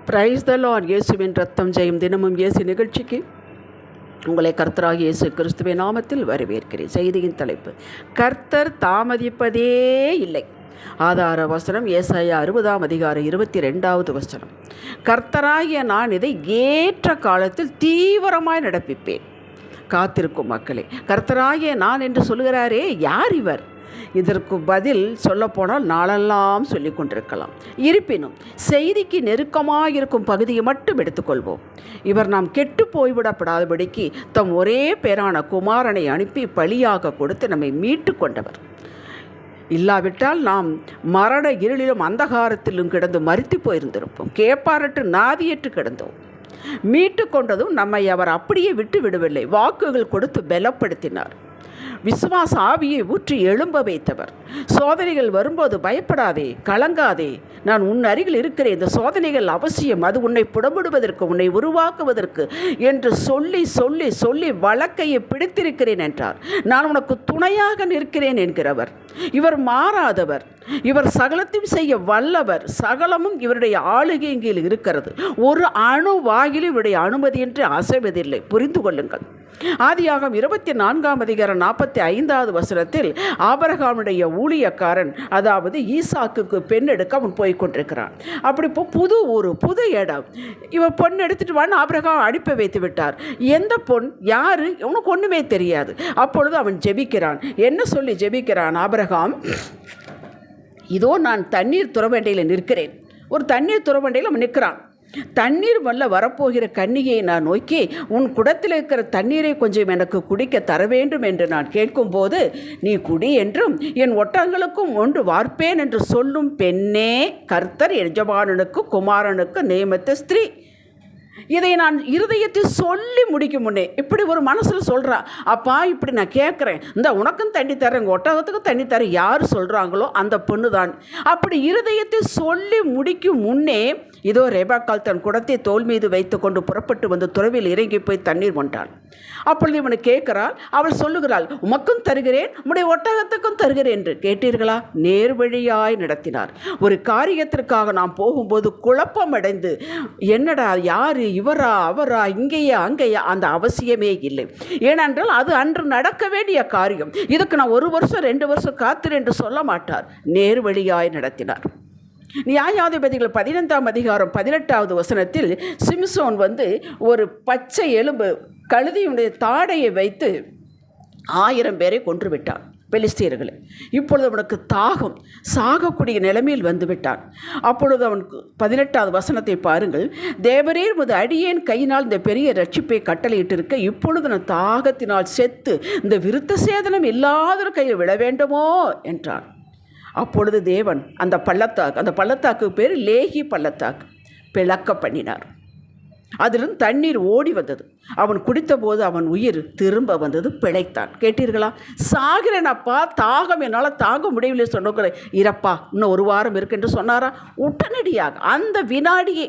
Praise the Lord. இயேசுவின் ரத்தம் ஜெயம் தினமும் இயேசு நிகழ்ச்சிக்கு உங்களை கர்த்தராகிய இயேசு கிறிஸ்துவின் நாமத்தில் வரவேற்கிறேன். செய்தியின் தலைப்பு, கர்த்தர் தாமதிப்பதே இல்லை. ஆதார வசனம் ஏசாயா 60:22. கர்த்தராகிய நான் இதை ஏற்ற காலத்தில் தீவிரமாய் நடப்பிப்பேன். காத்திருக்கும் மக்களே, கர்த்தராகிய நான் என்று சொல்கிறாரே, யார் இவர்? இதற்கு பதில் சொல்லப்போனால் நாளெல்லாம் சொல்லி கொண்டிருக்கலாம். இருப்பினும் செய்திக்கு நெருக்கமாக இருக்கும் பகுதியை மட்டும் எடுத்துக்கொள்வோம். இவர் நாம் கெட்டு போய்விடப்படாதபடிக்கு தம் ஒரே பேரான குமாரனை அனுப்பி பலியாக கொடுத்து நம்மை மீட்டு கொண்டவர். இல்லாவிட்டால் நாம் மரண இருளிலும் அந்தகாரத்திலும் கிடந்து மரித்து போயிருந்திருப்போம். கேப்பாரட்டு நாதியற்று கிடந்தோம். மீட்டு கொண்டதும் நம்மை அவர் அப்படியே விட்டு விடவில்லை. வாக்குகள் கொடுத்து பலப்படுத்தினார். விசுவாச ஆவியை ஊற்றி எழும்ப வைத்தவர். சோதனைகள் வரும்போது பயப்படாதே, கலங்காதே, நான் உன் அருகில் இருக்கிறேன், இந்த சோதனைகள் அவசியம், அது உன்னை புடமிடுவதற்கு, உன்னை உருவாக்குவதற்கு என்று சொல்லி சொல்லி சொல்லி வழக்கையை பிடித்திருக்கிறேன் என்றார். நான் உனக்கு துணையாக நிற்கிறேன் என்கிறவர். இவர் மாறாதவர். இவர் சகலத்தையும் செய்ய வல்லவர். சகலமும் இவருடைய ஆளுகையில் இருக்கிறது. ஒரு அணு வாயிலும் இவருடைய அனுமதியின்றி அசைவதில்லை. புரிந்து கொள்ளுங்கள். ஆதியாகமம் 24:45 ஆபிரகாமுடைய ஊழியக்காரன், அதாவது ஈசாக்குக்கு பெண் எடுக்க அவன் போய்கொண்டிருக்கிறான். அப்படி இப்போ புது ஊர், புது இடம். இவன் பொண்ணு எடுத்துட்டு வான்னு ஆபிரகாம் அனுப்பி வைத்து விட்டார். எந்த பொண், யாரு, உனக்கு ஒன்றுமே தெரியாது. அப்பொழுது அவன் ஜெபிக்கிறான். என்ன சொல்லி ஜெபிக்கிறான் ஆபிரகாம்? இதோ நான் தண்ணீர் துறவண்டையில் நிற்கிறேன். ஒரு தண்ணீர் துறவண்டையில் அவன் நிற்கிறான். தண்ணீர் வல்ல வரப்போகிற கன்னிகையை நான் நோக்கி, உன் குடத்தில் இருக்கிற தண்ணீரை கொஞ்சம் எனக்கு குடிக்க தர வேண்டும் என்று நான் கேட்கும்போது, நீ குடி என்றும் என் ஒட்டங்களுக்கும் ஒன்று வார்ப்பேன் என்று சொல்லும் பெண்ணே கர்த்தர் எஜமானனுக்கு குமாரனுக்கு நியமித்த ஸ்திரீ. இதை நான் இருதயத்தில் சொல்லி முடிக்கும் முன்னே இப்படி ஒரு மனசில் சொல்கிறா, அப்பா இப்படி நான் கேட்குறேன், இந்த உனக்கும் தண்ணி தரேன், உங்கள் ஒட்டகத்துக்கும் தண்ணி தரேன், யார் சொல்கிறாங்களோ அந்த பொண்ணு தான். அப்படி இருதயத்தில் சொல்லி முடிக்கும் முன்னே இதோ ரெபெக்காள் தன் குடத்தை தோல் மீது வைத்து கொண்டு புறப்பட்டு வந்து துறவில் இறங்கி போய் தண்ணீர் கொண்டாள். அப்பொழுது இவனை கேட்கிறாள். அவள் சொல்லுகிறாள், உமக்கும் தருகிறேன், உம்முடைய ஒட்டகத்துக்கும் தருகிறேன் என்று. கேட்டீர்களா? நேர்வழியாய் நடத்தினார். ஒரு காரியத்திற்காக நாம் போகும்போது குழப்பம் அடைந்து, என்னடா, யாரு, இவரா அவரா, இங்கேயா அங்கேயா, அந்த அவசியமே இல்லை. ஏனென்றால் அது அன்று நடக்க வேண்டிய காரியம். இதுக்கு நான் 1 வருஷம் 2 வருஷம் காத்திரு என்று சொல்ல மாட்டார். நேர்வழியாய் நடத்தினார். நியாயாதிபதிகள் 15:18 சிம்சோன் ஒரு பச்சை எலும்பு கழுதியுடைய தாடையை வைத்து 1000 பேரை கொன்று விட்டான், பெலிஸ்தியர்களை. இப்பொழுது அவனுக்கு தாகம், சாகக்கூடிய நிலைமையில் வந்து விட்டான். அப்பொழுது அவனுக்கு 18 பாருங்கள். தேவரீர் உமது அடியேன் கையினால் இந்த பெரிய ரட்சிப்பை கட்டளையிட்டிருக்க, இப்பொழுது நான் தாகத்தினால் செத்து இந்த விருத்த சேதனம் இல்லாத கையில் விட வேண்டுமோ என்றான். அப்பொழுது தேவன் அந்த பள்ளத்தாக்கு பேர் லேகி பள்ளத்தாக்கு பிளக்க பண்ணினார். அதிலிருந்து தண்ணீர் ஓடி வந்தது. அவன் குடித்த போது அவன் உயிர் திரும்ப வந்தது, பிழைத்தான். கேட்டீர்களா? சாகிறேனப்பா, தாகம் என்னால் தாங்க முடியவில்லை சொன்ன, இரப்பா இன்னும் 1 வாரம் இருக்குன்னு சொன்னாரா? உடனடியாக அந்த வினாடியே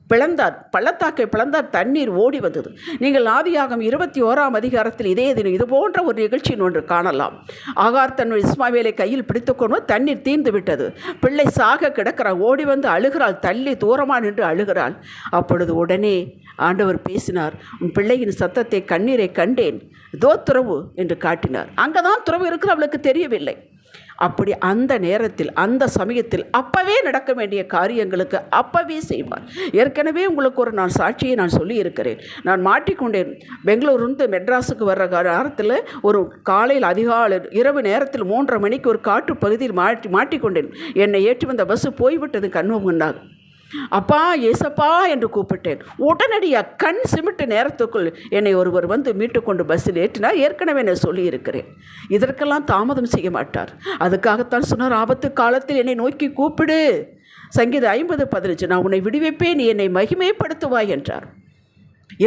பிளந்தார், பள்ளத்தாக்கை பிளந்தார், தண்ணீர் ஓடி வந்தது. நீங்கள் ஆதியாகமம் 21 இதே தினம் இது போன்ற ஒரு நிகழ்ச்சியின் ஒன்று காணலாம். ஆகார் தன் இஸ்மாவேலை கையில் பிடித்துக்கொண்டு தண்ணீர் தீர்ந்து விட்டது. பிள்ளை சாக கிடக்கிறாள். ஓடி வந்து அழுகிறாள், தள்ளி தூரமாக நின்று அழுகிறாள். அப்பொழுது உடனே ஆண்டவர் பேசினார். உன் பிள்ளையின் சத்தத்தை, கண்ணீரை கண்டேன், இதோ துறவு என்று காட்டினார். அங்கதான் துறவு இருக்கிற அவளுக்கு தெரியவில்லை. அப்படி அந்த நேரத்தில், அந்த சமயத்தில் அப்பவே நடக்க வேண்டிய காரியங்களுக்கு அப்பவே செய்வார். ஏற்கனவே உங்களுக்கு ஒரு சாட்சியை நான் சொல்லி இருக்கிறேன். நான் மாட்டிக்கொண்டேன். பெங்களூர்லேருந்து மெட்ராஸுக்கு வர்ற நேரத்தில் ஒரு காலையில் அதிகாலை இரவு நேரத்தில் 3:30 மணிக்கு ஒரு காட்டு பகுதியில் மாட்டிக்கொண்டேன். என்னை ஏற்றி வந்த பஸ்ஸு போய்விட்டது. கண்ணு முன்னாக அப்பா ஏசப்பா என்று கூப்பிட்டேன். உடனடியாக கண் சிமிட்டு நேரத்துக்குள் என்னை ஒருவர் வந்து மீட்டுக்கொண்டு பஸ்ஸில் ஏற்றினார். ஏற்கனவே நான் சொல்லியிருக்கிறேன். இதற்கெல்லாம் தாமதம் செய்ய மாட்டார். அதுக்காகத்தான் சொன்னார், ஆபத்து காலத்தில் என்னை நோக்கி கூப்பிடு. சங்கீதம் 50:15 நான் உன்னை விடுவிப்பேன், நீ என்னை மகிமைப்படுத்துவாய் என்றார்.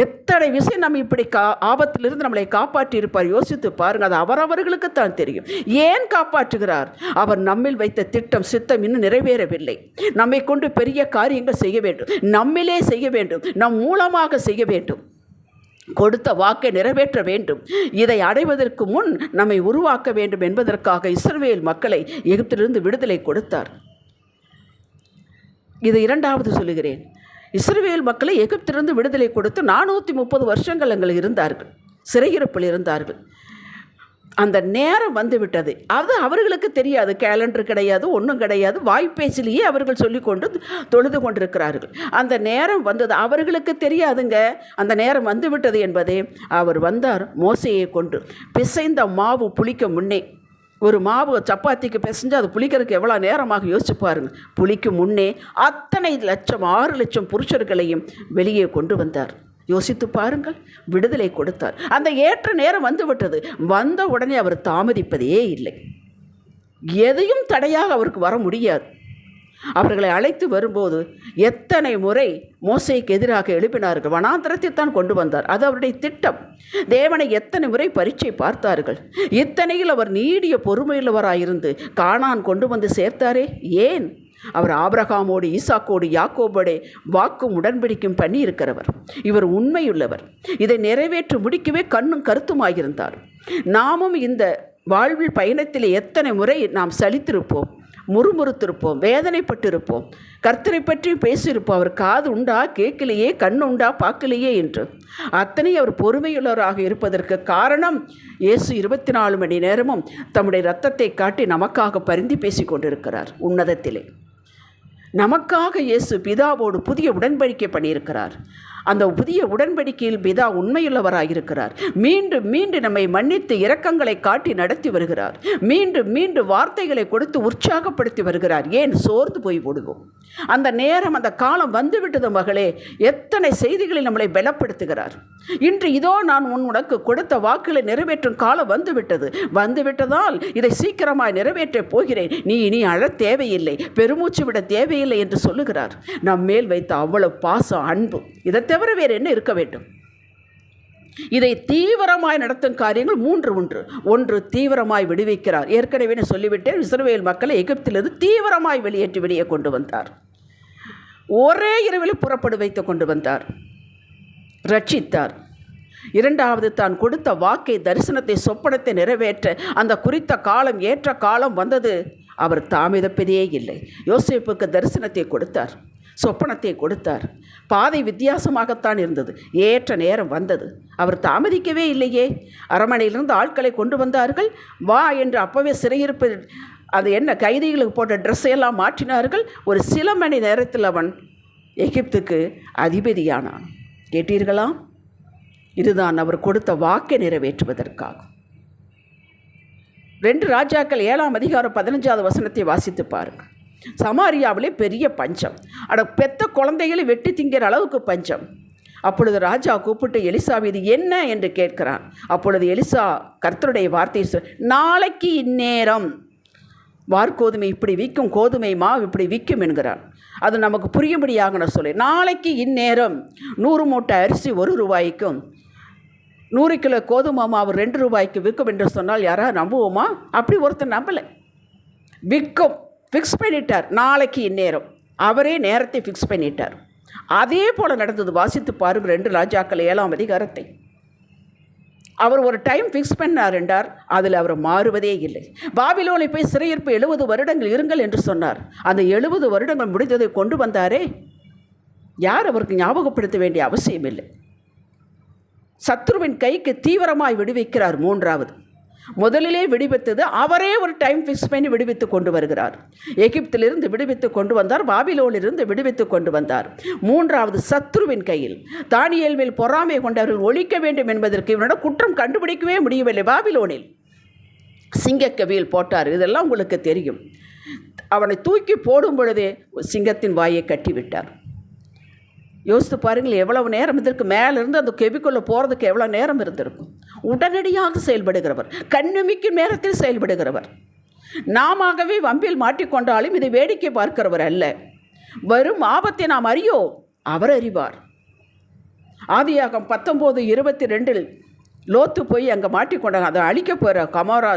எத்தனை விஷயம் நம்ம இப்படி ஆபத்திலிருந்து நம்மளை காப்பாற்றி இருப்பார். யோசித்து பாருங்கள். அது அவரவர்களுக்கு தான் தெரியும். ஏன் காப்பாற்றுகிறார்? அவர் நம்மில் வைத்த திட்டம், சித்தம் இன்னும் நிறைவேறவில்லை. நம்மை கொண்டு பெரிய காரியங்கள் செய்ய வேண்டும், நம்மிலே செய்ய வேண்டும், நம் மூலமாக செய்ய வேண்டும், கொடுத்த வாக்கை நிறைவேற்ற வேண்டும். இதை அடைவதற்கு முன் நம்மை உருவாக்க வேண்டும் என்பதற்காக இஸ்ரவேல் மக்களை எகிப்திலிருந்து விடுதலை கொடுத்தார். இது 2வது சொல்லுகிறேன். இஸ்ரவேல் மக்களை எகிப்திலிருந்து விடுதலை கொடுத்து 430 வருஷங்கள் அங்கே இருந்தார்கள், சிறையிருப்பில் இருந்தார்கள். அந்த நேரம் வந்து விட்டது. அது அவர்களுக்கு தெரியாது, கேலண்டர் கிடையாது, ஒன்றும் கிடையாது. வாய்ப்பேச்சிலேயே அவர்கள் சொல்லிக்கொண்டு தொழுது கொண்டிருக்கிறார்கள். அந்த நேரம் வந்தது, அவர்களுக்கு தெரியாதுங்க. அந்த நேரம் வந்து விட்டது என்பதே. அவர் வந்தார் மோசையை கொண்டு. பிசைந்த மாவு புளிக்க முன்னே, ஒரு மாவு சப்பாத்திக்கு பிசைஞ்சு அது புளிக்கிறதுக்கு எவ்வளோ நேரமாக யோசிச்சு பாருங்க. புளிக்கும் முன்னே அத்தனை லட்சம் 6 லட்சம் புருஷர்களையும் வெளியே கொண்டு வந்தார். யோசித்து பாருங்கள். விடுதலை கொடுத்தார். அந்த ஏற்ற நேரம் வந்து விட்டது. வந்த உடனே அவர் தாமதிப்பதே இல்லை. எதையும் தடையாக அவருக்கு வர முடியாது. அவர்களை அழைத்து வரும்போது எத்தனை முறை மோசேக்கு எதிராக எழுப்பினார்கள். வனாந்தரத்தை தான் கொண்டு வந்தார். அது அவருடைய திட்டம். தேவனை எத்தனை முறை பரீட்சை பார்த்தார்கள். இத்தனையில் அவர் நீடிய பொறுமையுள்ளவராயிருந்து கானான் கொண்டு வந்து சேர்த்தாரே. ஏன்? அவர் ஆபிரகாமோடு, ஈசாக்கோடு, யாக்கோபோடு வாக்கும் உடன்படிக்கும் பண்ணி இருக்கிறவர். இவர் உண்மையுள்ளவர். இதை நிறைவேற்றி முடிக்கவே கண்ணும் கருத்துமாயிருந்தார். நாமும் இந்த வாழ்வில் பயணத்தில் எத்தனை முறை நாம் சலித்திருப்போம், முறுமுறுத்திருப்போம், வேதனைப்பட்டிருப்போம், கர்த்தரை பற்றி பேசியிருப்போம். அவர் காது உண்டா கேட்கலையே, கண் உண்டா பார்க்கலையே என்று. அத்தனை அவர் பொறுமையுள்ளவராக இருப்பதற்கு காரணம், இயேசு 24 மணி நேரமும் தம்முடைய இரத்தத்தை காட்டி நமக்காக பரிந்து பேசி கொண்டிருக்கிறார். உன்னதத்திலே நமக்காக இயேசு பிதாவோடு புதிய உடன்படிக்கை பண்ணியிருக்கிறார். அந்த புதிய உடன்படிக்கையில் பிதா உண்மையுள்ளவராயிருக்கிறார். மீண்டும் மீண்டும் நம்மை மன்னித்து இரக்கங்களை காட்டி நடத்தி வருகிறார். மீண்டும் மீண்டும் வார்த்தைகளை கொடுத்து உற்சாகப்படுத்தி வருகிறார். ஏன் சோர்ந்து போய் விடுவோம்? அந்த நேரம், அந்த காலம் வந்துவிட்டது மகளே. எத்தனை செய்திகளில் நம்மளை பலப்படுத்துகிறார். இன்று இதோ நான் உனக்கு கொடுத்த வாக்குகளை நிறைவேற்றும் காலம் வந்துவிட்டது. வந்துவிட்டதால் இதை சீக்கிரமாய் நிறைவேற்றப் போகிறேன். நீ இனி அழ தேவையில்லை, பெருமூச்சு விட தேவையில்லை என்று சொல்லுகிறார். நம் மேல் வைத்த அவ்வளவு பாசம், அன்பு. இதை தவிர வேறு என்ன இருக்க வேண்டும்? இதை தீவிரமாய் நடத்தும் காரியங்கள் 3 உண்டு. ஒன்று, தீவிரமாய் விடுவிக்கிறார். ஏற்கனவே சொல்லிவிட்டேன். இஸ்ரவேல் மக்களை எகிப்திலிருந்து தீவிரமாய் வெளியேற்றி வெளியே கொண்டு வந்தார். ஒரே இரவில் புறப்படு வைத்து கொண்டு வந்தார், ரட்சித்தார். இரண்டாவது, தான் கொடுத்த வாக்கை, தரிசனத்தை, சொப்பனத்தை நிறைவேற்ற அந்த குறித்த காலம், ஏற்ற காலம் வந்தது. அவர் தாமதிப்பதே இல்லை. யோசேப்புக்கு தரிசனத்தை கொடுத்தார், சொப்பனத்தை கொடுத்தார். பாதை வித்தியாசமாகத்தான் இருந்தது. ஏற்ற நேரம் வந்தது. அவர் தாமதிக்கவே இல்லையே. அரண்மனையிலிருந்து ஆட்களை கொண்டு வந்தார்கள். வா என்று அப்பவே சிறையிருப்பு, அது என்ன, கைதிகளுக்கு போட்ட ட்ரெஸ்ஸையெல்லாம் மாற்றினார்கள். ஒரு சில மணி நேரத்தில் அவன் எகிப்துக்கு அதிபதியானான். கேட்டீர்களா? இதுதான் அவர் கொடுத்த வாக்கை நிறைவேற்றுவதற்காக. 2 ராஜாக்கள் 7ஆம் அதிகாரம் 15வது வசனத்தை வாசித்து பாருங்கள். சமாரியாவிலே பெரிய பஞ்சம். பெத்த குழந்தைகளை வெட்டி திங்கிற அளவுக்கு பஞ்சம். அப்பொழுது ராஜா கூப்பிட்டு எலிசா, இது என்ன என்று கேட்கிறான். அப்பொழுது எலிசா கர்த்தருடைய வார்த்தையை நாளைக்கு இந்நேரம் வார்கோதுமை இப்படி விற்கும், கோதுமை மாவு இப்படி விற்கும் என்கிறான். அது நமக்கு புரியும்படியாக நான் சொல்லி, நாளைக்கு இந்நேரம் 100 மூட்டை அரிசி 1 ரூபாய்க்கும் 100 கிலோ கோதுமை மாவு 2 ரூபாய்க்கு விற்கும் என்று சொன்னால் யாராவது நம்புவோமா? அப்படி ஒருத்தர் நம்பலை. விற்கும், ஃபிக்ஸ் பண்ணிட்டார். நாளைக்கு இந்நேரம் அவரே நேரத்தை ஃபிக்ஸ் பண்ணிட்டார். அதே போல் நடந்தது. வாசித்து பாருங்கள் 2 ராஜாக்கள் 7ஆம் அதிகாரத்தை. அவர் ஒரு டைம் ஃபிக்ஸ் பண்ணார் என்றார், அதில் அவர் மாறுவதே இல்லை. பாபிலோனை போய் சிறையிருப்பு 70 வருடங்கள் இருங்கள் என்று சொன்னார். அந்த 70 வருடங்கள் முடிந்ததை கொண்டு வந்தாரே. யார் அவருக்கு ஞாபகப்படுத்த வேண்டிய அவசியம் இல்லை. சத்ருவின் கைக்கு தீவிரமாய் விடுவிக்கிறார். 3வது, முதலிலே விடுவித்தது அவரே ஒரு டைம் ஃபிக்ஸ் பண்ணி விடுவித்து கொண்டு வருகிறார். எகிப்திலிருந்து விடுவித்து கொண்டு வந்தார், பாபிலோனிலிருந்து விடுவித்து கொண்டு வந்தார். 3வது, சத்ருவின் கையில். தானியேல் மேல் பொறாமை கொண்டவர்கள் ஒழிக்க வேண்டும் என்பதற்கு இவனோட குற்றம் கண்டுபிடிக்கவே முடியவில்லை. பாபிலோனில் சிங்கக்கவியில் போட்டார். இதெல்லாம் உங்களுக்கு தெரியும். அவனை தூக்கி போடும் பொழுதே சிங்கத்தின் வாயை கட்டிவிட்டார். யோசித்து பாருங்கள், எவ்வளவு நேரம் இதற்கு மேலிருந்து அந்த கெபிக்குள்ளே போகிறதுக்கு எவ்வளோ நேரம் இருந்திருக்கும். உடனடியாக செயல்படுகிறவர், கண்ணுமிக்கும் நேரத்தில் செயல்படுகிறவர். நாமவே வம்பில் மாட்டிக்கொண்டாலும் இதை வேடிக்கை பார்க்கிறவர் அல்ல. வரும் ஆபத்தை நாம் அறியோம், அவர் அறிவார். ஆதியாகமம் 19:22 லோத்து போய் அங்கே மாட்டிக்கொண்டாங்க. அதை அழிக்க போகிறார். கமோரா,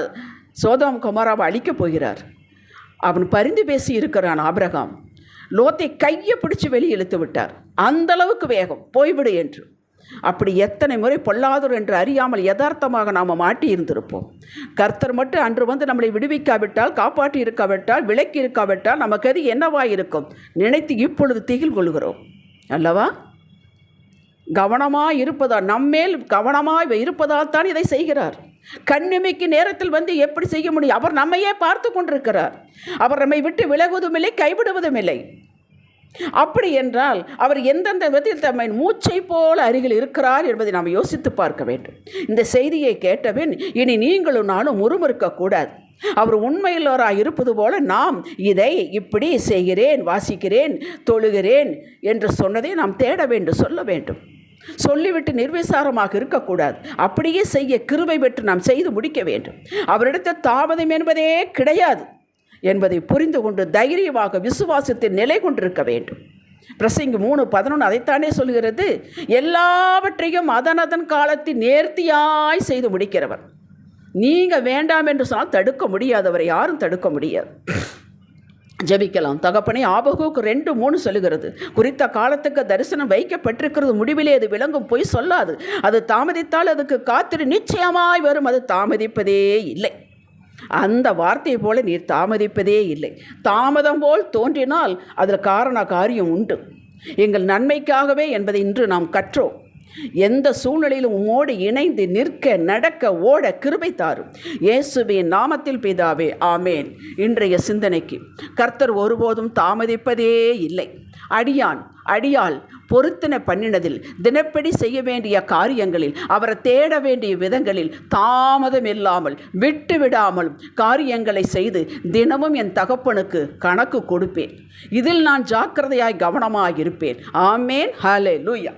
சோதோம் கொமோராவை அழிக்கப் போகிறார். அவன் பரிந்து பேசி இருக்கிறான் ஆபிரகாம். லோத்தை கையை பிடிச்சி வெளியே இழுத்து விட்டார். அந்தளவுக்கு வேகம், போய்விடு என்று. அப்படி எத்தனை முறை பொல்லாதோர் என்று அறியாமல் யதார்த்தமாக நாம் மாட்டி இருந்திருப்போம். கர்த்தர் மட்டும் அன்று வந்து நம்மளை விடுவிக்காவிட்டால், காப்பாற்றி இருக்காவிட்டால், விலக்கி இருக்காவிட்டால் நமக்கு அது என்னவாயிருக்கும் நினைத்து இப்பொழுது திகில் கொள்கிறோம். அல்லவா? கவனமாய் இருப்பதால், நம்மேல் கவனமாய் இருப்பதால் தான் இதை செய்கிறார். கண்ணிமைக்கு நேரத்தில் வந்து எப்படி செய்ய முடியும்? அவர் நம்மையே பார்த்து கொண்டிருக்கிறார். அவர் நம்மை விட்டு விலகுவதும் இல்லை, கைவிடுவதும் இல்லை. அப்படி என்றால் அவர் எந்தெந்த விதத்தில் தம்மை மூச்சை போல அருகில் இருக்கிறார் என்பதை நாம் யோசித்து பார்க்க வேண்டும். இந்த செய்தியை கேட்டபின் இனி நீங்களும் நானும் முறுமுறுக்கக்கூடாது. அவர் உண்மையுள்ளவராக இருப்பது போல நாம் இதை இப்படி செய்கிறேன், வாசிக்கிறேன், தொழுகிறேன் என்று சொன்னதை நாம் தேட வேண்டும், சொல்ல வேண்டும். சொல்லிவிட்டு நிர்விசாரமாக இருக்கக்கூடாது. அப்படியே செய்ய கிருபை பெற்று நாம் செய்து முடிக்க வேண்டும். அவரிடத்தில் தாமதம் என்பதே கிடையாது என்பதை புரிந்து கொண்டு தைரியமாக விசுவாசத்தில் நிலை கொண்டிருக்க வேண்டும். பிரசங்கி 3:11 அதைத்தானே சொல்கிறது. எல்லாவற்றையும் அதன் காலத்தில் நேர்த்தியாய் செய்து முடிக்கிறவர். நீங்கள் வேண்டாம் என்று சொன்னால் தடுக்க முடியாதவரை யாரும் தடுக்க முடியாது. ஜெபிக்கலாம். தகப்பனே, ஆபகூக்கு 2:3 சொல்லுகிறது, குறித்த காலத்துக்கு தரிசனம் வைக்கப்பட்டிருக்கிறது, முடிவிலே அது விளங்கும், பொய் சொல்லாது. அது தாமதித்தால் அதுக்கு காத்திரு, நிச்சயமாய் வரும், அது தாமதிப்பதே இல்லை. அந்த வார்த்தை போல நீர் தாமதிப்பதே இல்லை. தாமதம் போல் தோன்றினால் அதில் காரண காரியம் உண்டு, எங்கள் நன்மைக்காகவே என்பதை இன்று நாம் கற்றோம். எந்த சூழ்நிலையிலும் உம்மோடு இணைந்து நிற்க, நடக்க, ஓட கிருபை தாரும். இயேசுவின் நாமத்தில் பிதாவே, ஆமேன். இன்றைய சிந்தனைக்கு, கர்த்தர் ஒருபோதும் தாமதிப்பதே இல்லை. அடியாள் பொருத்தனை பண்ணினதில், தினப்படி செய்ய வேண்டிய காரியங்களில், அவரை தேட வேண்டிய விதங்களில் தாமதம் இல்லாமல் விட்டு விடாமல் காரியங்களை செய்து தினமும் என் தகப்பனுக்கு கணக்கு கொடுப்பேன். இதில் நான் ஜாக்கிரதையாய் கவனமாக இருப்பேன். ஆமேன். ஹல்லேலூயா.